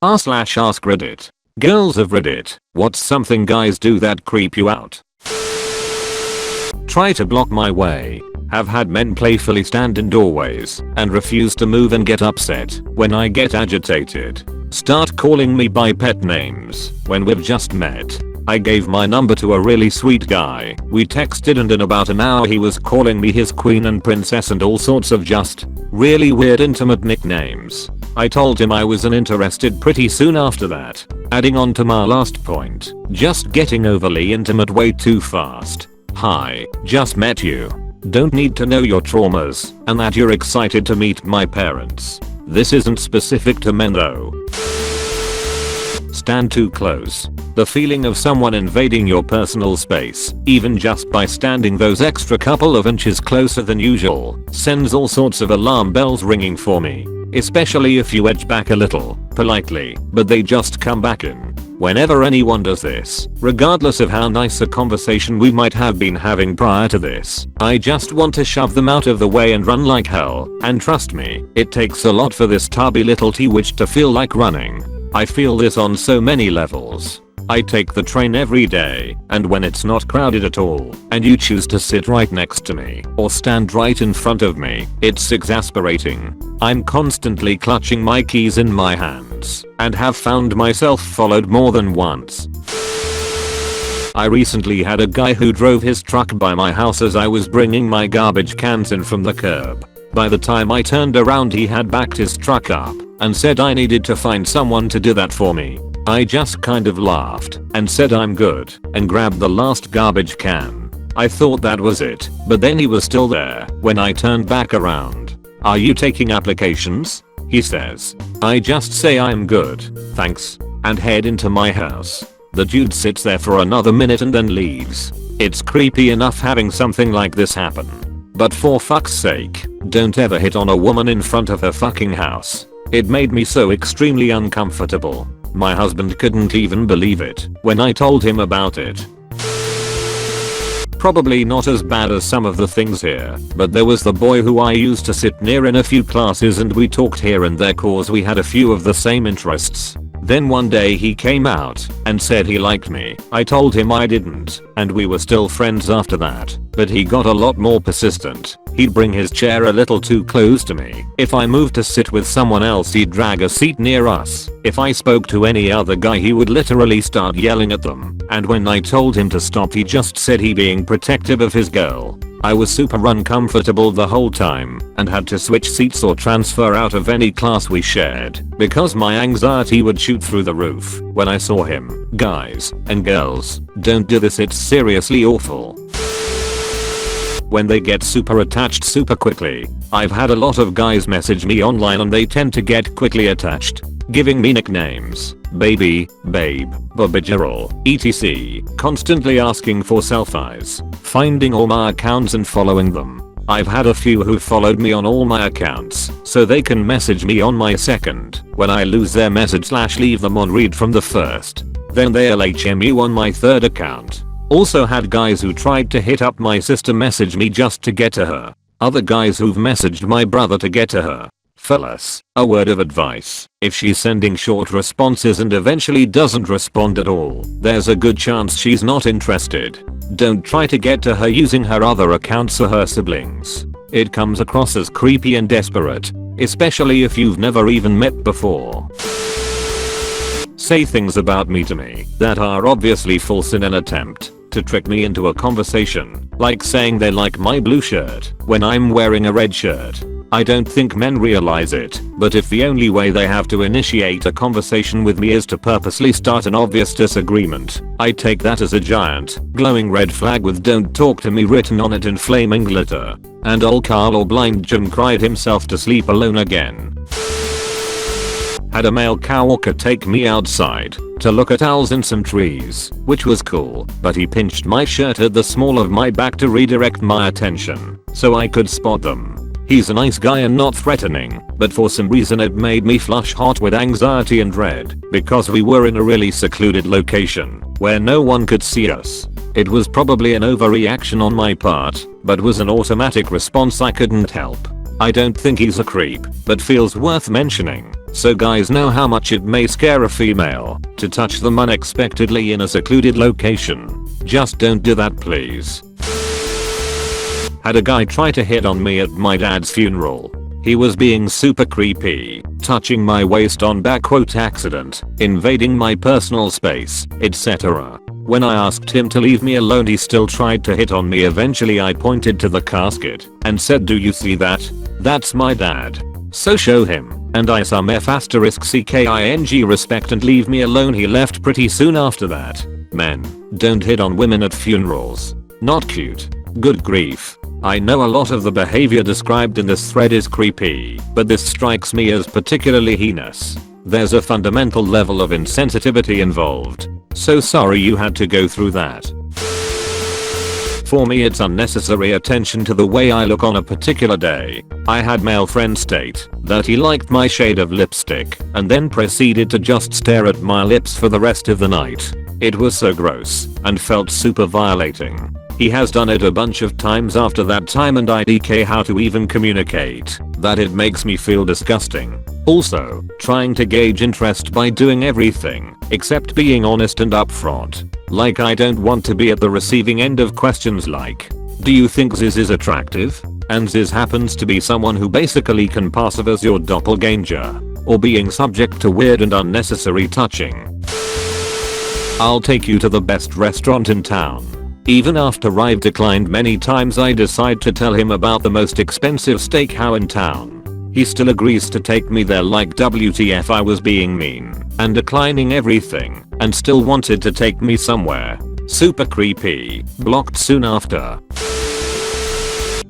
r/AskReddit. Girls of Reddit, what's something guys do that creep you out? Try to block my way. Have had men playfully stand in doorways and refuse to move and get upset when I get agitated. Start calling me by pet names when we've just met. I gave my number to a really sweet guy. We texted and in about an hour he was calling me his queen and princess and all sorts of just really weird intimate nicknames. I told him I wasn't interested pretty soon after that. Adding on to my last point, just getting overly intimate way too fast. Hi, just met you. Don't need to know your traumas and that you're excited to meet my parents. This isn't specific to men though. Stand too close. The feeling of someone invading your personal space, even just by standing those extra couple of inches closer than usual, sends all sorts of alarm bells ringing for me. Especially if you edge back a little, politely, but they just come back in. Whenever anyone does this, regardless of how nice a conversation we might have been having prior to this, I just want to shove them out of the way and run like hell, and trust me, it takes a lot for this tubby little T-witch to feel like running. I feel this on so many levels. I take the train every day, and when it's not crowded at all, and you choose to sit right next to me, or stand right in front of me, it's exasperating. I'm constantly clutching my keys in my hands, and have found myself followed more than once. I recently had a guy who drove his truck by my house as I was bringing my garbage cans in from the curb. By the time I turned around he had backed his truck up, and said I needed to find someone to do that for me. I just kind of laughed and said I'm good and grabbed the last garbage can. I thought that was it, but then he was still there when I turned back around. Are you taking applications? He says. I just say I'm good, thanks, and head into my house. The dude sits there for another minute and then leaves. It's creepy enough having something like this happen. But for fuck's sake, don't ever hit on a woman in front of her fucking house. It made me so extremely uncomfortable. My husband couldn't even believe it when I told him about it. Probably not as bad as some of the things here, but there was the boy who I used to sit near in a few classes and we talked here and there cause we had a few of the same interests. Then one day he came out and said he liked me. I told him I didn't, and we were still friends after that, but he got a lot more persistent. He'd bring his chair a little too close to me. If I moved to sit with someone else he'd drag a seat near us. If I spoke to any other guy he would literally start yelling at them. And when I told him to stop he just said he being protective of his girl. I was super uncomfortable the whole time and had to switch seats or transfer out of any class we shared because my anxiety would shoot through the roof when I saw him. Guys and girls, don't do this, it's seriously awful. When they get super attached super quickly. I've had a lot of guys message me online and they tend to get quickly attached, giving me nicknames, baby, babe, Bobigerol, etc. Constantly asking for selfies, finding all my accounts and following them. I've had a few who followed me on all my accounts so they can message me on my second when I lose their message / leave them on read from the first. Then they'll HMU on my third account. Also had guys who tried to hit up my sister message me just to get to her. Other guys who've messaged my brother to get to her. Fellas, a word of advice, if she's sending short responses and eventually doesn't respond at all, there's a good chance she's not interested. Don't try to get to her using her other accounts or her siblings. It comes across as creepy and desperate, especially if you've never even met before. Say things about me to me that are obviously false in an attempt to trick me into a conversation, like saying they like my blue shirt when I'm wearing a red shirt. I don't think men realize it, but if the only way they have to initiate a conversation with me is to purposely start an obvious disagreement, I take that as a giant, glowing red flag with "Don't talk to me" written on it in flaming glitter. And old Carl or blind Jim cried himself to sleep alone again. Had a male coworker take me outside to look at owls and some trees, which was cool, but he pinched my shirt at the small of my back to redirect my attention so I could spot them. He's a nice guy and not threatening, but for some reason it made me flush hot with anxiety and dread because we were in a really secluded location where no one could see us. It was probably an overreaction on my part, but was an automatic response I couldn't help. I don't think he's a creep, but feels worth mentioning. So guys know how much it may scare a female to touch them unexpectedly in a secluded location. Just don't do that please. Had a guy try to hit on me at my dad's funeral. He was being super creepy, touching my waist on accident, invading my personal space, etc. When I asked him to leave me alone he still tried to hit on me. Eventually I pointed to the casket and said, "Do you see that? That's my dad. So show him." And I some **ckking respect and leave me alone. He left pretty soon after that. Men, don't hit on women at funerals. Not cute. Good grief. I know a lot of the behavior described in this thread is creepy, but this strikes me as particularly heinous. There's a fundamental level of insensitivity involved. So sorry you had to go through that. For me it's unnecessary attention to the way I look on a particular day. I had male friend state that he liked my shade of lipstick and then proceeded to just stare at my lips for the rest of the night. It was so gross and felt super violating. He has done it a bunch of times after that time and I DK how to even communicate that it makes me feel disgusting. Also, trying to gauge interest by doing everything except being honest and upfront. Like I don't want to be at the receiving end of questions like, "Do you think Ziz is attractive?" And Ziz happens to be someone who basically can pass as your doppelganger. Or being subject to weird and unnecessary touching. "I'll take you to the best restaurant in town." Even after I've declined many times I decide to tell him about the most expensive steakhouse in town. He still agrees to take me there like WTF I was being mean and declining everything and still wanted to take me somewhere. Super creepy. Blocked soon after.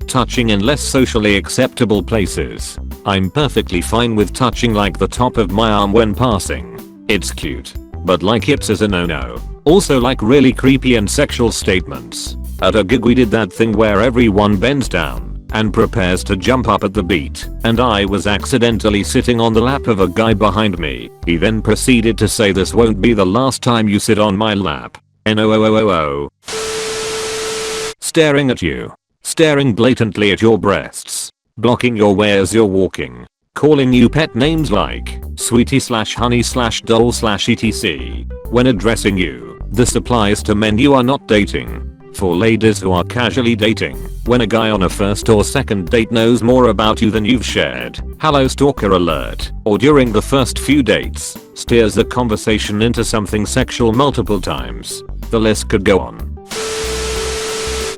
Touching in less socially acceptable places. I'm perfectly fine with touching like the top of my arm when passing. It's cute. But like hips is a no-no. Also like really creepy and sexual statements. At a gig we did that thing where everyone bends down and prepares to jump up at the beat, and I was accidentally sitting on the lap of a guy behind me. He then proceeded to say, "This won't be the last time you sit on my lap. NOOOOO. Staring at you. Staring blatantly at your breasts. Blocking your way as you're walking. Calling you pet names like sweetie/honey/doll/etc. when addressing you. This applies to men you are not dating. For ladies who are casually dating, when a guy on a first or second date knows more about you than you've shared, hello stalker alert, or during the first few dates, steers the conversation into something sexual multiple times. The list could go on.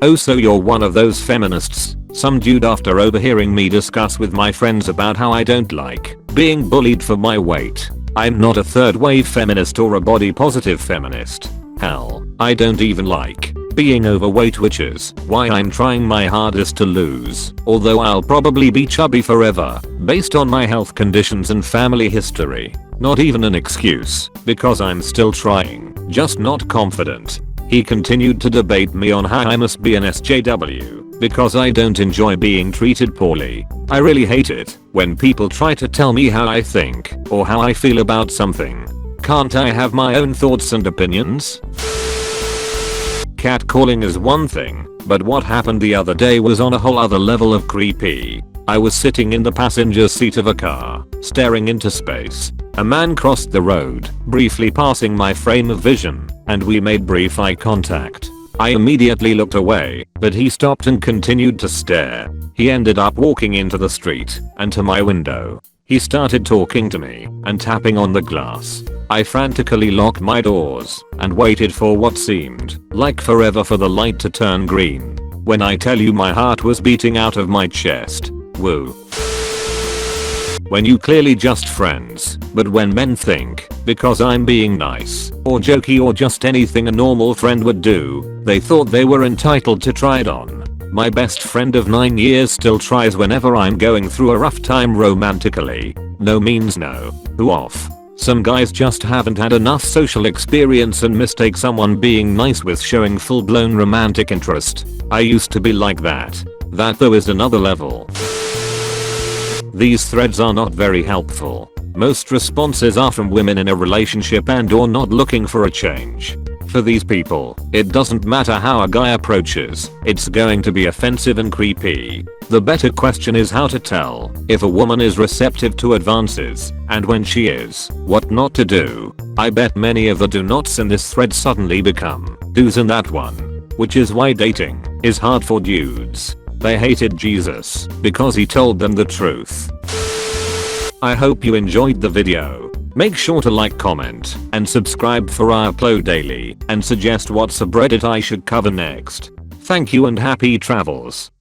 Oh, so you're one of those feminists. Some dude after overhearing me discuss with my friends about how I don't like being bullied for my weight. I'm not a third wave feminist or a body positive feminist. Hell, I don't even like being overweight, which is why I'm trying my hardest to lose, although I'll probably be chubby forever based on my health conditions and family history. Not even an excuse, because I'm still trying, just not confident. He continued to debate me on how I must be an SJW because I don't enjoy being treated poorly. I really hate it when people try to tell me how I think or how I feel about something. Can't I have my own thoughts and opinions? Catcalling is one thing, but what happened the other day was on a whole other level of creepy. I was sitting in the passenger seat of a car, staring into space. A man crossed the road, briefly passing my frame of vision, and we made brief eye contact. I immediately looked away, but he stopped and continued to stare. He ended up walking into the street and to my window. He started talking to me and tapping on the glass. I frantically locked my doors and waited for what seemed like forever for the light to turn green. When I tell you my heart was beating out of my chest. Woo. When you clearly just friends, but when men think, because I'm being nice, or jokey or just anything a normal friend would do, they thought they were entitled to try it on. My best friend of 9 years still tries whenever I'm going through a rough time romantically. No means no. Who off? Some guys just haven't had enough social experience and mistake someone being nice with showing full-blown romantic interest. I used to be like that. That though is another level. These threads are not very helpful. Most responses are from women in a relationship and or not looking for a change. For these people, it doesn't matter how a guy approaches, it's going to be offensive and creepy. The better question is how to tell if a woman is receptive to advances, and when she is, what not to do. I bet many of the do nots in this thread suddenly become do's in that one. Which is why dating is hard for dudes. They hated Jesus because he told them the truth. I hope you enjoyed the video. Make sure to like, comment, and subscribe for I upload daily and suggest what subreddit I should cover next. Thank you and happy travels.